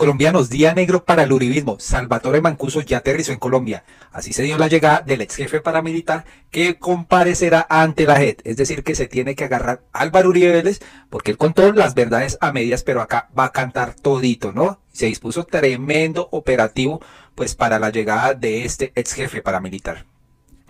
Colombianos, día negro para el uribismo. Salvatore Mancuso ya aterrizó en Colombia. Así se dio la llegada del ex jefe paramilitar que comparecerá ante la JEP. Es decir, que se tiene que agarrar a Álvaro Uribe Vélez porque él contó las verdades a medias, pero acá va a cantar todito, ¿no? Se dispuso tremendo operativo pues para la llegada de este ex jefe paramilitar.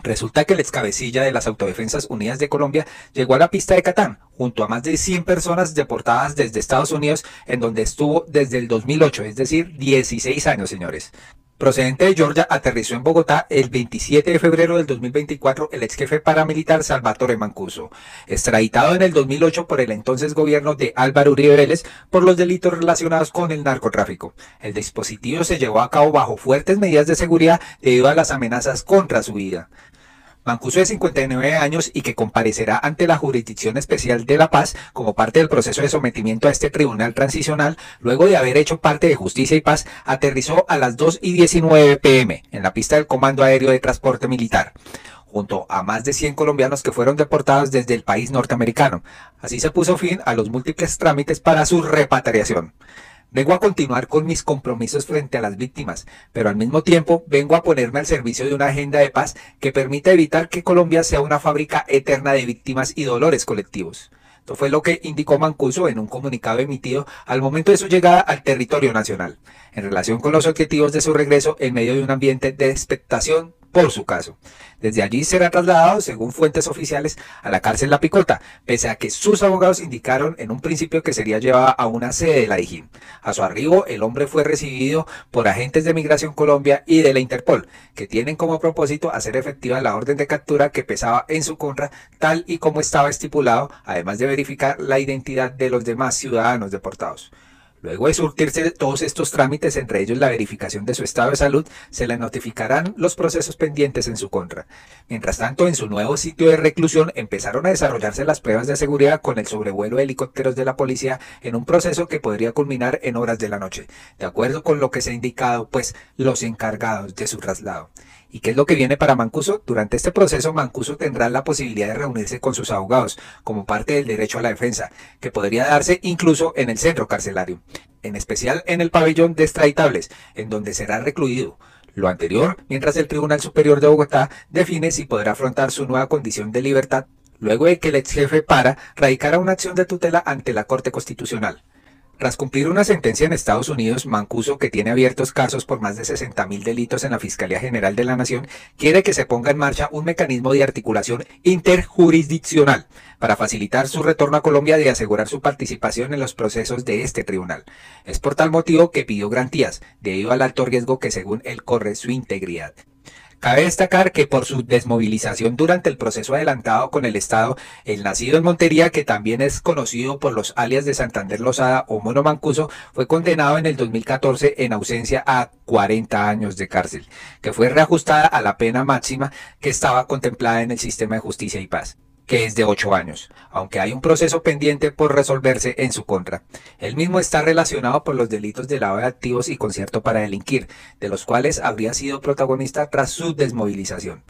Resulta que el ex cabecilla de las Autodefensas Unidas de Colombia llegó a la pista de Catán, junto a más de 100 personas deportadas desde Estados Unidos, en donde estuvo desde el 2008, es decir, 16 años, señores. Procedente de Georgia, aterrizó en Bogotá el 27 de febrero del 2024 el ex jefe paramilitar Salvatore Mancuso, extraditado en el 2008 por el entonces gobierno de Álvaro Uribe Vélez por los delitos relacionados con el narcotráfico. El dispositivo se llevó a cabo bajo fuertes medidas de seguridad debido a las amenazas contra su vida. Mancuso, de 59 años y que comparecerá ante la Jurisdicción Especial de La Paz como parte del proceso de sometimiento a este tribunal transicional, luego de haber hecho parte de Justicia y Paz, aterrizó a las 2:19 p.m. en la pista del Comando Aéreo de Transporte Militar, junto a más de 100 colombianos que fueron deportados desde el país norteamericano. Así se puso fin a los múltiples trámites para su repatriación. Vengo a continuar con mis compromisos frente a las víctimas, pero al mismo tiempo vengo a ponerme al servicio de una agenda de paz que permita evitar que Colombia sea una fábrica eterna de víctimas y dolores colectivos. Esto fue lo que indicó Mancuso en un comunicado emitido al momento de su llegada al territorio nacional, en relación con los objetivos de su regreso en medio de un ambiente de expectación por su caso. Desde allí será trasladado, según fuentes oficiales, a la cárcel La Picota, pese a que sus abogados indicaron en un principio que sería llevado a una sede de la Dijín. A su arribo, el hombre fue recibido por agentes de Migración Colombia y de la Interpol, que tienen como propósito hacer efectiva la orden de captura que pesaba en su contra, tal y como estaba estipulado, además de verificar la identidad de los demás ciudadanos deportados. Luego de surtirse de todos estos trámites, entre ellos la verificación de su estado de salud, se le notificarán los procesos pendientes en su contra. Mientras tanto, en su nuevo sitio de reclusión empezaron a desarrollarse las pruebas de seguridad con el sobrevuelo de helicópteros de la policía en un proceso que podría culminar en horas de la noche, de acuerdo con lo que se ha indicado, pues, los encargados de su traslado. ¿Y qué es lo que viene para Mancuso? Durante este proceso, Mancuso tendrá la posibilidad de reunirse con sus abogados, como parte del derecho a la defensa, que podría darse incluso en el centro carcelario, en especial en el pabellón de extraditables, en donde será recluido. Lo anterior, mientras el Tribunal Superior de Bogotá define si podrá afrontar su nueva condición de libertad, luego de que el ex jefe radicara una acción de tutela ante la Corte Constitucional. Tras cumplir una sentencia en Estados Unidos, Mancuso, que tiene abiertos casos por más de 60.000 delitos en la Fiscalía General de la Nación, quiere que se ponga en marcha un mecanismo de articulación interjurisdiccional para facilitar su retorno a Colombia y asegurar su participación en los procesos de este tribunal. Es por tal motivo que pidió garantías, debido al alto riesgo que según él corre su integridad. Cabe destacar que por su desmovilización durante el proceso adelantado con el Estado, el nacido en Montería, que también es conocido por los alias de Santander Lozada o Mono Mancuso, fue condenado en el 2014 en ausencia a 40 años de cárcel, que fue reajustada a la pena máxima que estaba contemplada en el sistema de justicia y paz, que es de 8 años, aunque hay un proceso pendiente por resolverse en su contra. Él mismo está relacionado por los delitos de lavado de activos y concierto para delinquir, de los cuales habría sido protagonista tras su desmovilización.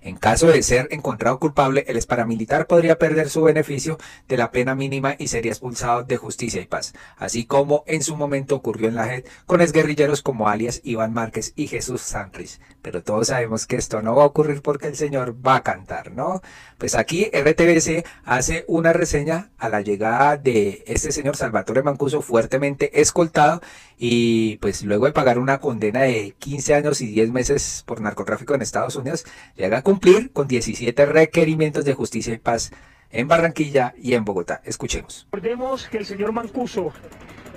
En caso de ser encontrado culpable, el exparamilitar podría perder su beneficio de la pena mínima y sería expulsado de Justicia y Paz, así como en su momento ocurrió en la JEP con exguerrilleros como alias Iván Márquez y Jesús Santrich. Pero todos sabemos que esto no va a ocurrir porque el señor va a cantar, ¿no? Pues aquí RTBC hace una reseña a la llegada de este señor Salvatore Mancuso, fuertemente escoltado, y pues luego de pagar una condena de 15 años y 10 meses por narcotráfico en Estados Unidos, llega a cumplir con 17 requerimientos de Justicia y Paz en Barranquilla y en Bogotá. Escuchemos. Recordemos que el señor Mancuso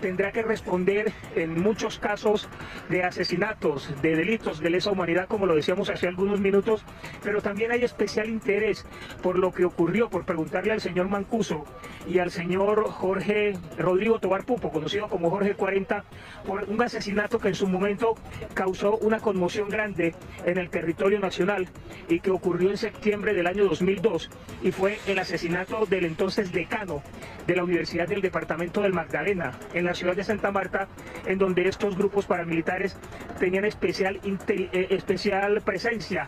tendrá que responder en muchos casos de asesinatos, de delitos de lesa humanidad, como lo decíamos hace algunos minutos, pero también hay especial interés por lo que ocurrió, por preguntarle al señor Mancuso y al señor Jorge Rodrigo Tobar Pupo, conocido como Jorge 40, por un asesinato que en su momento causó una conmoción grande en el territorio nacional y que ocurrió en septiembre del año 2002, y fue el asesinato del entonces decano de la Universidad del Departamento del Magdalena, en la ciudad de Santa Marta, en donde estos grupos paramilitares tenían especial presencia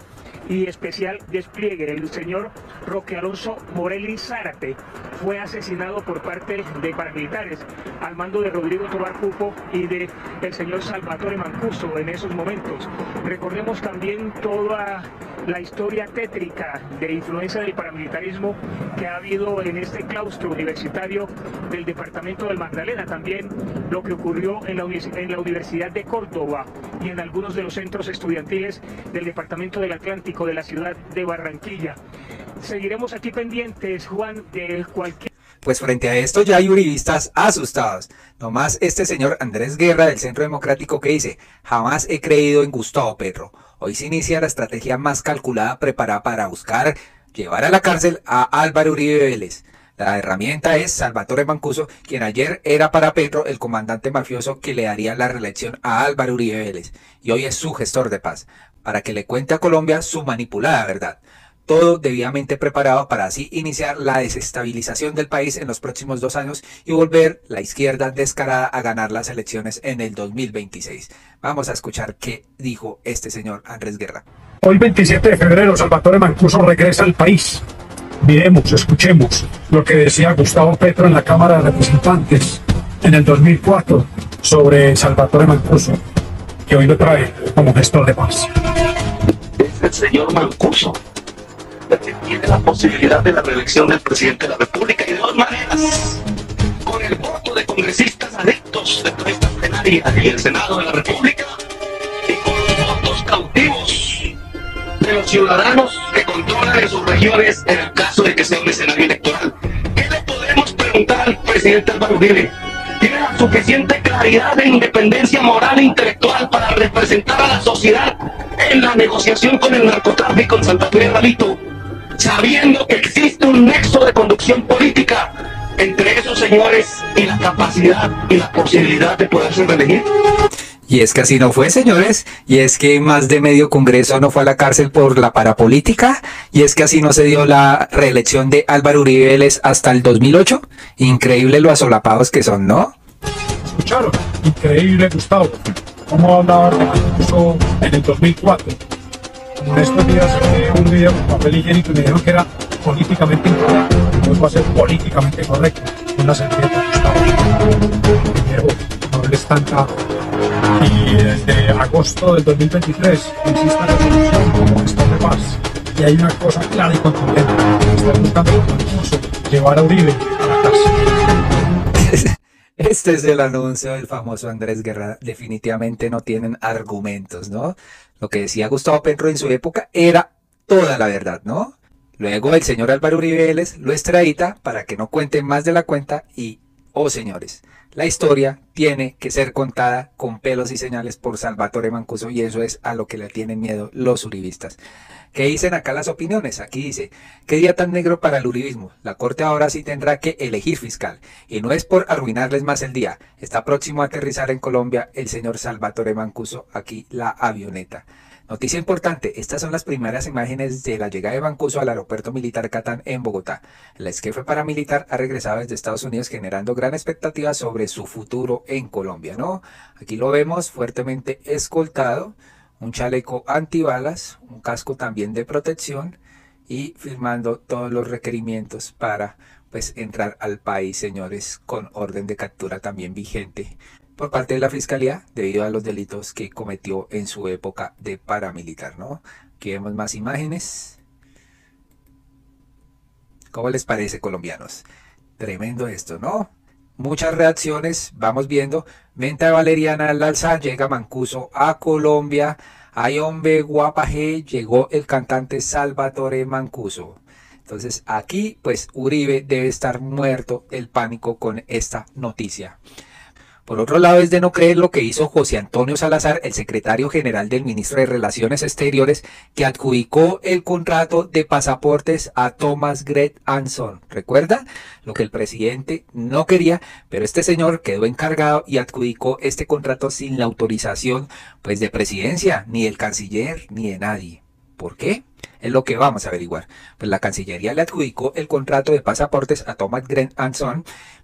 y especial despliegue. El señor Roque Alonso Morelli Zárate fue asesinado por parte de paramilitares al mando de Rodrigo Tobar Pupo y de el señor Salvatore Mancuso en esos momentos. Recordemos también toda la historia tétrica de influencia del paramilitarismo que ha habido en este claustro universitario del departamento del Magdalena, también lo que ocurrió en la Universidad de Córdoba y en algunos de los centros estudiantiles del departamento del Atlántico de la ciudad de Barranquilla. Seguiremos aquí pendientes, Juan, de cualquier... Pues frente a esto ya hay uribistas asustados. Nomás este señor Andrés Guerra del Centro Democrático que dice: jamás he creído en Gustavo Petro. Hoy se inicia la estrategia más calculada, preparada para buscar llevar a la cárcel a Álvaro Uribe Vélez. La herramienta es Salvatore Mancuso, quien ayer era para Petro el comandante mafioso que le daría la reelección a Álvaro Uribe Vélez. Y hoy es su gestor de paz, para que le cuente a Colombia su manipulada verdad. Todo debidamente preparado para así iniciar la desestabilización del país en los próximos 2 años y volver la izquierda descarada a ganar las elecciones en el 2026. Vamos a escuchar qué dijo este señor Andrés Guerra. Hoy 27 de febrero Salvatore Mancuso regresa al país. Miremos, escuchemos lo que decía Gustavo Petro en la Cámara de Representantes en el 2004 sobre Salvatore Mancuso, que hoy lo trae como gestor de paz. Es el señor Mancuso que tiene la posibilidad de la reelección del presidente de la República, y de 2 maneras: con el voto de congresistas adictos de toda esta plenaria y el Senado de la República, y con los votos cautivos de los ciudadanos que controlan en sus regiones en el caso de que sea un escenario electoral. ¿Qué le podemos preguntar al presidente Álvaro Uribe? ¿Tiene la suficiente claridad e independencia moral e intelectual para representar a la sociedad en la negociación con el narcotráfico en Santa Fe de Ralito, sabiendo que existe un nexo de conducción política entre esos señores y la capacidad y la posibilidad de poderse reelegir? Y es que así no fue, señores, y es que más de medio Congreso no fue a la cárcel por la parapolítica, y es que así no se dio la reelección de Álvaro Uribe Vélez hasta el 2008. Increíble lo asolapados que son, ¿no? ¿Escucharon? Increíble, Gustavo. ¿Cómo hablaba de Mancuso en el 2004? En estos días un video con papel higiénico y me dijeron que era políticamente incorrecto. Hoy va a ser políticamente correcto. Con la servilleta de Gustavo. Pero no les tanta. Y desde agosto del 2023 existe la resolución como gestor de paz. Y hay una cosa clara y contundente: están buscando Mancuso llevar a Uribe a la cárcel. Este es el anuncio del famoso Andrés Guerra. Definitivamente no tienen argumentos, ¿no? Lo que decía Gustavo Petro en su época era toda la verdad, ¿no? Luego el señor Álvaro Uribe Vélez lo extradita para que no cuente más de la cuenta y, oh señores, la historia tiene que ser contada con pelos y señales por Salvatore Mancuso, y eso es a lo que le tienen miedo los uribistas. ¿Qué dicen acá las opiniones? Aquí dice: ¿qué día tan negro para el uribismo? La corte ahora sí tendrá que elegir fiscal, y no es por arruinarles más el día. Está próximo a aterrizar en Colombia el señor Salvatore Mancuso, aquí la avioneta. Noticia importante: estas son las primeras imágenes de la llegada de Mancuso al aeropuerto militar Catán en Bogotá. El ex jefe paramilitar ha regresado desde Estados Unidos, generando gran expectativa sobre su futuro en Colombia, ¿no? Aquí lo vemos fuertemente escoltado, un chaleco antibalas, un casco también de protección, y firmando todos los requerimientos para pues entrar al país, señores, con orden de captura también vigente por parte de la Fiscalía debido a los delitos que cometió en su época de paramilitar, ¿no? Aquí vemos más imágenes. ¿Cómo les parece, colombianos? Tremendo esto, ¿no? Muchas reacciones, vamos viendo. Venta de valeriana al alza, llega Mancuso a Colombia. Ay, hombre, guapa G, llegó el cantante Salvatore Mancuso. Entonces aquí, pues Uribe debe estar muerto el pánico con esta noticia. Por otro lado, es de no creer lo que hizo José Antonio Salazar, el secretario general del ministro de Relaciones Exteriores, que adjudicó el contrato de pasaportes a Thomas Gret Anson. ¿Recuerda? Lo que el presidente no quería, pero este señor quedó encargado y adjudicó este contrato sin la autorización pues de presidencia, ni del canciller, ni de nadie. ¿Por qué? Es lo que vamos a averiguar. Pues la Cancillería le adjudicó el contrato de pasaportes a Thomas Gret Anson,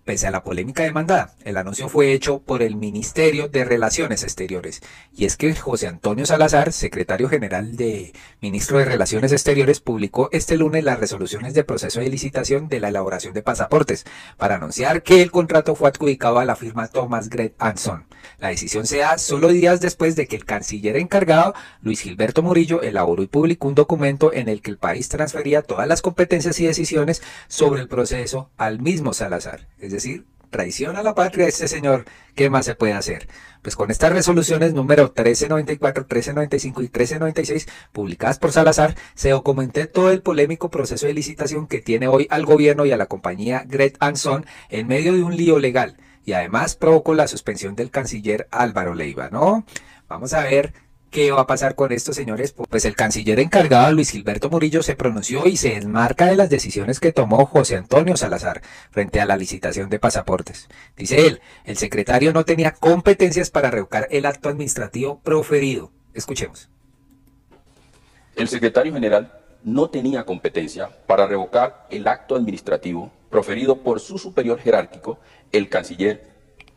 Pese a la polémica demandada, el anuncio fue hecho por el Ministerio de Relaciones Exteriores. Y es que José Antonio Salazar, secretario general de Ministro de Relaciones Exteriores, publicó este lunes las resoluciones de proceso de licitación de la elaboración de pasaportes para anunciar que el contrato fue adjudicado a la firma Thomas Gret Son. La decisión se da solo días después de que el canciller encargado, Luis Gilberto Murillo, elaboró y publicó un documento en el que el país transfería todas las competencias y decisiones sobre el proceso al mismo Salazar. Es decir, traición a la patria este señor. ¿Qué más se puede hacer? Pues con estas resoluciones número 1394, 1395 y 1396 publicadas por Salazar, se documentó todo el polémico proceso de licitación que tiene hoy al gobierno y a la compañía Gret Son en medio de un lío legal, y además provocó la suspensión del canciller Álvaro Leiva, ¿no? Vamos a ver ¿qué va a pasar con estos señores? Pues el canciller encargado, Luis Gilberto Murillo, se pronunció y se desmarca de las decisiones que tomó José Antonio Salazar frente a la licitación de pasaportes. Dice él, el secretario no tenía competencias para revocar el acto administrativo proferido. Escuchemos. El secretario general no tenía competencia para revocar el acto administrativo proferido por su superior jerárquico, el canciller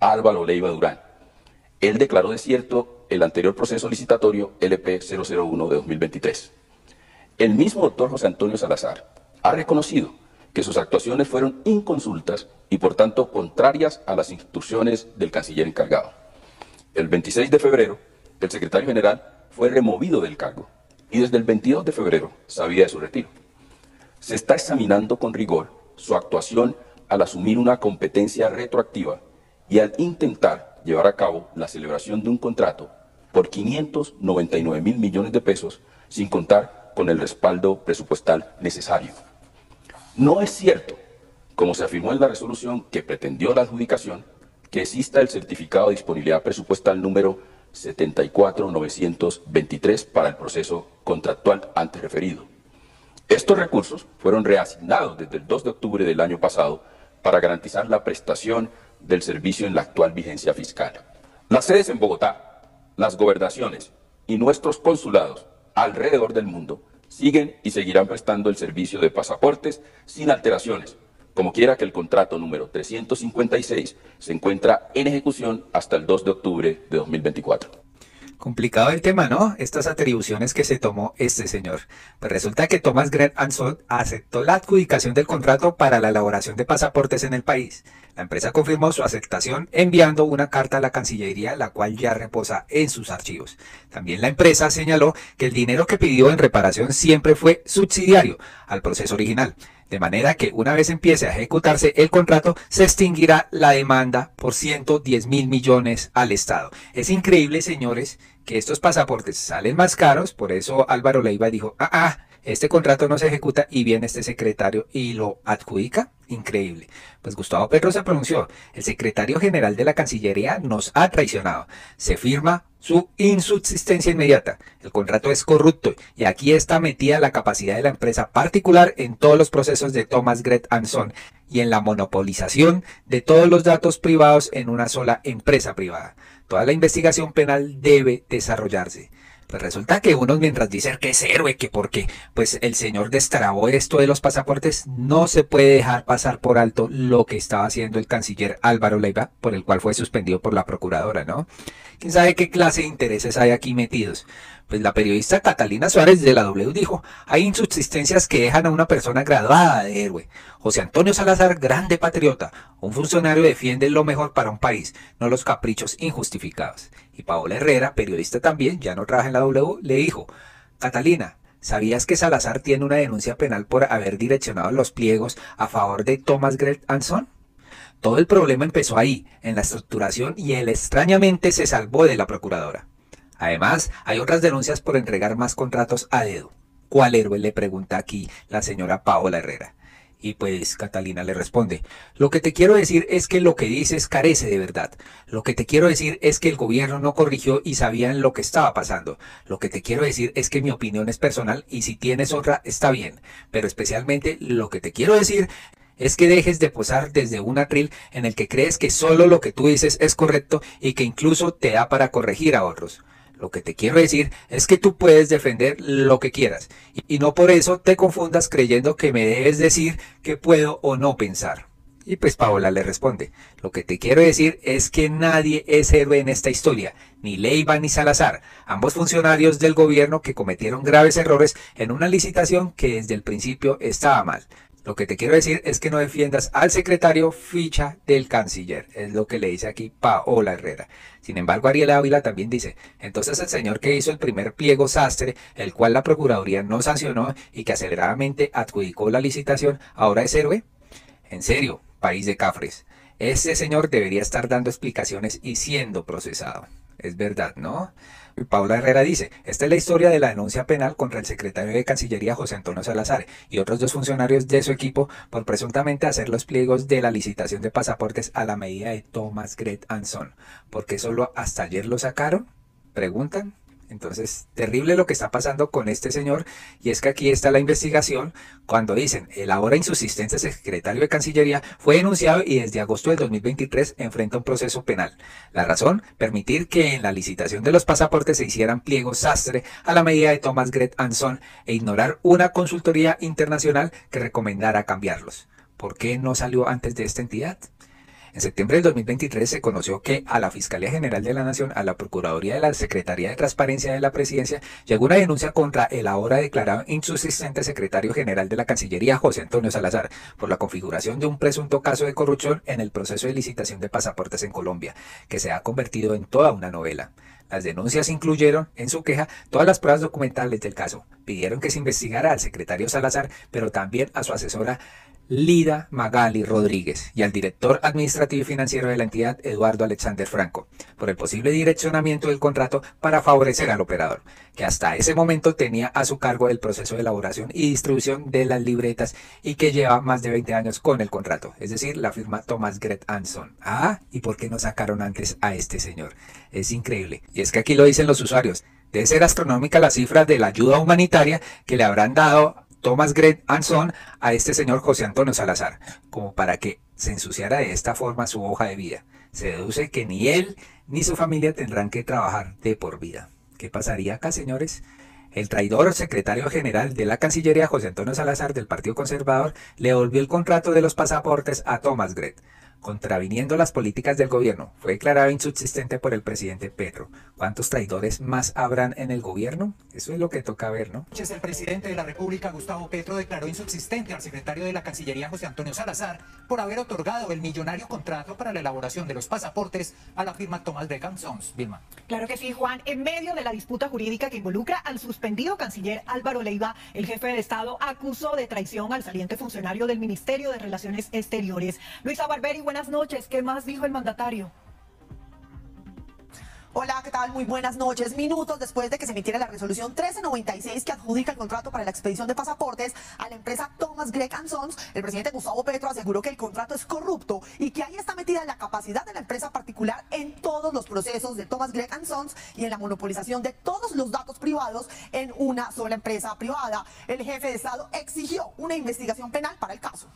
Álvaro Leiva Durán. Él declaró desierto el anterior proceso licitatorio LP 001 de 2023. El mismo doctor José Antonio Salazar ha reconocido que sus actuaciones fueron inconsultas y por tanto contrarias a las instrucciones del canciller encargado. El 26 de febrero, el secretario general fue removido del cargo y desde el 22 de febrero sabía de su retiro. Se está examinando con rigor su actuación al asumir una competencia retroactiva y al intentar llevar a cabo la celebración de un contrato por 599.000 millones de pesos sin contar con el respaldo presupuestal necesario. No es cierto, como se afirmó en la resolución que pretendió la adjudicación, que exista el certificado de disponibilidad presupuestal número 74923 para el proceso contractual antes referido. Estos recursos fueron reasignados desde el 2 de octubre del año pasado para garantizar la prestación del servicio en la actual vigencia fiscal. Las sedes en Bogotá, las gobernaciones y nuestros consulados alrededor del mundo siguen y seguirán prestando el servicio de pasaportes sin alteraciones, como quiera que el contrato número 356 se encuentra en ejecución hasta el 2 de octubre de 2024. Complicado el tema, ¿no? Estas atribuciones que se tomó este señor. Pues resulta que Thomas Gret Son aceptó la adjudicación del contrato para la elaboración de pasaportes en el país. La empresa confirmó su aceptación enviando una carta a la Cancillería, la cual ya reposa en sus archivos. También la empresa señaló que el dinero que pidió en reparación siempre fue subsidiario al proceso original. De manera que una vez empiece a ejecutarse el contrato, se extinguirá la demanda por 110.000 millones al Estado. Es increíble, señores, que estos pasaportes salen más caros, por eso Álvaro Leiva dijo, este contrato no se ejecuta y viene este secretario y lo adjudica. Increíble. Pues Gustavo Petro se pronunció, el secretario general de la Cancillería nos ha traicionado. Se firma su insubsistencia inmediata. El contrato es corrupto y aquí está metida la capacidad de la empresa particular en todos los procesos de Thomas Gret Son y en la monopolización de todos los datos privados en una sola empresa privada. Toda la investigación penal debe desarrollarse. Pues resulta que unos mientras dicen que es héroe, que porque pues el señor destrabó esto de los pasaportes, no se puede dejar pasar por alto lo que estaba haciendo el canciller Álvaro Leiva, por el cual fue suspendido por la procuradora, ¿no? ¿Quién sabe qué clase de intereses hay aquí metidos? Pues la periodista Catalina Suárez de la W dijo, hay insubsistencias que dejan a una persona graduada de héroe. José Antonio Salazar, grande patriota, un funcionario defiende lo mejor para un país, no los caprichos injustificados. Y Paola Herrera, periodista también, ya no trabaja en la W, le dijo, Catalina, ¿sabías que Salazar tiene una denuncia penal por haber direccionado los pliegos a favor de Thomas Gret Son? Todo el problema empezó ahí, en la estructuración, y él extrañamente se salvó de la procuradora. Además, hay otras denuncias por entregar más contratos a dedo. ¿Cuál héroe?, le pregunta aquí la señora Paola Herrera. Y pues Catalina le responde, lo que te quiero decir es que lo que dices carece de verdad. Lo que te quiero decir es que el gobierno no corrigió y sabían lo que estaba pasando. Lo que te quiero decir es que mi opinión es personal y si tienes otra está bien. Pero especialmente lo que te quiero decir es que dejes de posar desde un atril en el que crees que solo lo que tú dices es correcto y que incluso te da para corregir a otros. Lo que te quiero decir es que tú puedes defender lo que quieras y no por eso te confundas creyendo que me debes decir que puedo o no pensar. Y pues Paola le responde, lo que te quiero decir es que nadie es héroe en esta historia, ni Leiva ni Salazar, ambos funcionarios del gobierno que cometieron graves errores en una licitación que desde el principio estaba mal. Lo que te quiero decir es que no defiendas al secretario ficha del canciller, es lo que le dice aquí Paola Herrera. Sin embargo, Ariel Ávila también dice, entonces el señor que hizo el primer pliego sastre, el cual la Procuraduría no sancionó y que aceleradamente adjudicó la licitación, ¿ahora es héroe? En serio, país de cafres. Este señor debería estar dando explicaciones y siendo procesado. Es verdad, ¿no? Paula Herrera dice, esta es la historia de la denuncia penal contra el secretario de Cancillería José Antonio Salazar y otros 2 funcionarios de su equipo por presuntamente hacer los pliegos de la licitación de pasaportes a la medida de Thomas Gret Son. ¿Por qué solo hasta ayer lo sacaron? ¿Preguntan? Entonces, terrible lo que está pasando con este señor, y es que aquí está la investigación cuando dicen, el ahora insubsistente secretario de Cancillería fue denunciado y desde agosto del 2023 enfrenta un proceso penal. La razón, permitir que en la licitación de los pasaportes se hicieran pliegos sastre a la medida de Thomas Gret Son e ignorar una consultoría internacional que recomendara cambiarlos. ¿Por qué no salió antes de esta entidad? En septiembre del 2023 se conoció que a la Fiscalía General de la Nación, a la Procuraduría de la Secretaría de Transparencia de la Presidencia, llegó una denuncia contra el ahora declarado insubsistente secretario general de la Cancillería, José Antonio Salazar, por la configuración de un presunto caso de corrupción en el proceso de licitación de pasaportes en Colombia, que se ha convertido en toda una novela. Las denuncias incluyeron, en su queja, todas las pruebas documentales del caso. Pidieron que se investigara al secretario Salazar, pero también a su asesora Lida Magali Rodríguez y al director administrativo y financiero de la entidad, Eduardo Alexander Franco, por el posible direccionamiento del contrato para favorecer al operador, que hasta ese momento tenía a su cargo el proceso de elaboración y distribución de las libretas y que lleva más de 20 años con el contrato, es decir, la firma Thomas Gret Son. Ah, ¿y por qué no sacaron antes a este señor? Es increíble. Y es que aquí lo dicen los usuarios. Debe ser astronómica la cifra de la ayuda humanitaria que le habrán dado Thomas Gret Son a este señor José Antonio Salazar, como para que se ensuciara de esta forma su hoja de vida. Se deduce que ni él ni su familia tendrán que trabajar de por vida. ¿Qué pasaría acá, señores? El traidor secretario general de la Cancillería, José Antonio Salazar, del Partido Conservador, le devolvió el contrato de los pasaportes a Thomas Gret, contraviniendo las políticas del gobierno. Fue declarado insubsistente por el presidente Petro. ¿Cuántos traidores más habrán en el gobierno? Eso es lo que toca ver, ¿no? El presidente de la República, Gustavo Petro, declaró insubsistente al secretario de la Cancillería, José Antonio Salazar, por haber otorgado el millonario contrato para la elaboración de los pasaportes a la firma Thomas Gret Sons. Vilma. Claro que sí, Juan. En medio de la disputa jurídica que involucra al suspendido canciller Álvaro Leiva, el jefe de Estado acusó de traición al saliente funcionario del Ministerio de Relaciones Exteriores. Luisa Barberi, buenas noches. ¿Qué más dijo el mandatario? Hola, ¿qué tal? Muy buenas noches. Minutos después de que se emitiera la resolución 1396 que adjudica el contrato para la expedición de pasaportes a la empresa Thomas Gret Sons, el presidente Gustavo Petro aseguró que el contrato es corrupto y que ahí está metida la capacidad de la empresa particular en todos los procesos de Thomas Gret Sons y en la monopolización de todos los datos privados en una sola empresa privada. El jefe de Estado exigió una investigación penal para el caso.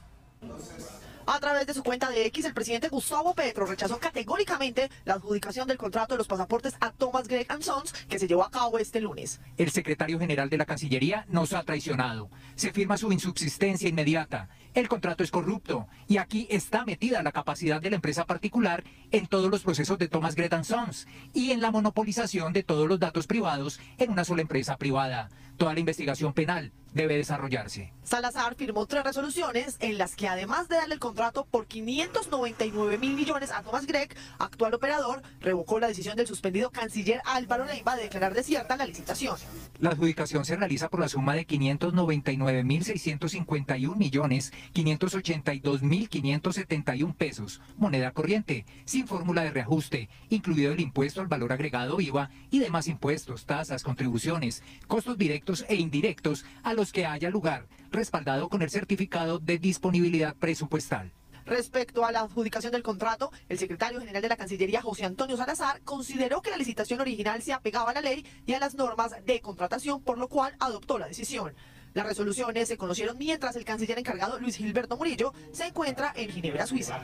A través de su cuenta de X, el presidente Gustavo Petro rechazó categóricamente la adjudicación del contrato de los pasaportes a Thomas Gret Sons que se llevó a cabo este lunes. El secretario general de la Cancillería nos ha traicionado. Se firma su insubsistencia inmediata. El contrato es corrupto y aquí está metida la capacidad de la empresa particular en todos los procesos de Thomas Gret Sons y en la monopolización de todos los datos privados en una sola empresa privada. Toda la investigación penal debe desarrollarse. Salazar firmó 3 resoluciones en las que, además de darle el contrato por 599.000 millones a Thomas Gret, actual operador, revocó la decisión del suspendido canciller Álvaro Leiva de declarar desierta la licitación. La adjudicación se realiza por la suma de 599.651.582.571 pesos, moneda corriente, sin fórmula de reajuste, incluido el impuesto al valor agregado IVA y demás impuestos, tasas, contribuciones, costos directos e indirectos a los que haya lugar, respaldado con el certificado de disponibilidad presupuestal. Respecto a la adjudicación del contrato, el secretario general de la Cancillería, José Antonio Salazar, consideró que la licitación original se apegaba a la ley y a las normas de contratación, por lo cual adoptó la decisión. Las resoluciones se conocieron mientras el canciller encargado, Luis Gilberto Murillo, se encuentra en Ginebra, Suiza.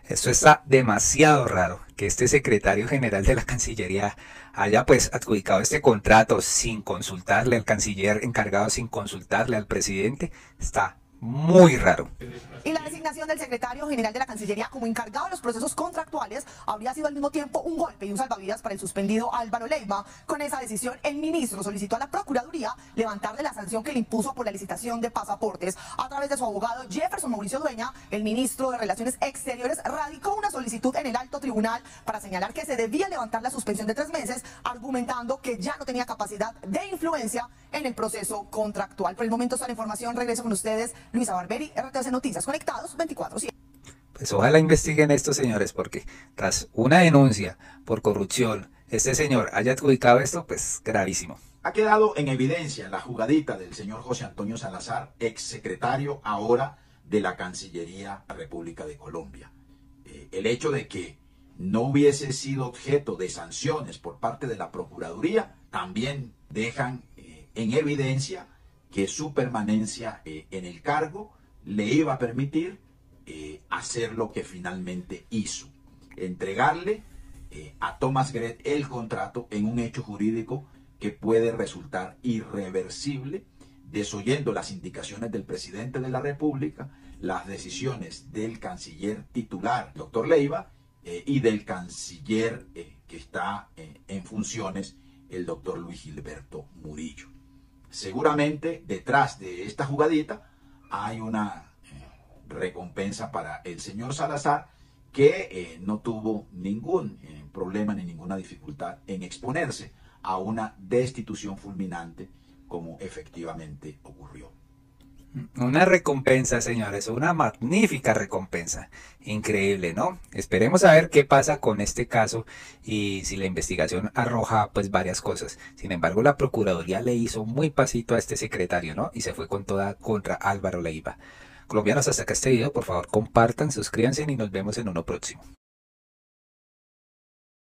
Esto está demasiado raro, que este secretario general de la Cancillería haya pues adjudicado este contrato sin consultarle al canciller encargado, sin consultarle al presidente. Está muy raro. Y la designación del secretario general de la Cancillería como encargado de los procesos contractuales habría sido al mismo tiempo un golpe y un salvavidas para el suspendido Álvaro Leiva. Con esa decisión, el ministro solicitó a la Procuraduría levantarle la sanción que le impuso por la licitación de pasaportes. A través de su abogado Jefferson Mauricio Dueña, el ministro de Relaciones Exteriores radicó una solicitud en el alto tribunal para señalar que se debía levantar la suspensión de 3 meses, argumentando que ya no tenía capacidad de influencia en el proceso contractual. Por el momento, esta información. Regreso con ustedes, Luisa Barberi, RTS Noticias, conectados 24/7. Pues ojalá investiguen estos señores, porque tras una denuncia por corrupción, este señor haya adjudicado esto, pues gravísimo. Ha quedado en evidencia la jugadita del señor José Antonio Salazar, exsecretario ahora de la Cancillería de la República de Colombia. El hecho de que no hubiese sido objeto de sanciones por parte de la Procuraduría también dejan en evidencia que su permanencia en el cargo le iba a permitir hacer lo que finalmente hizo, entregarle a Thomas Gret el contrato en un hecho jurídico que puede resultar irreversible, desoyendo las indicaciones del presidente de la República, las decisiones del canciller titular, doctor Leiva, y del canciller que está en funciones, el doctor Luis Gilberto Murillo. Seguramente detrás de esta jugadita hay una recompensa para el señor Salazar, que no tuvo ningún problema ni ninguna dificultad en exponerse a una destitución fulminante como efectivamente ocurrió. Una recompensa, señores, una magnífica recompensa. Increíble, ¿no? Esperemos a ver qué pasa con este caso y si la investigación arroja pues varias cosas. Sin embargo, la Procuraduría le hizo muy pasito a este secretario, ¿no? Y se fue con toda contra Álvaro Leiva. Colombianos, hasta acá este video, por favor compartan, suscríbanse y nos vemos en uno próximo.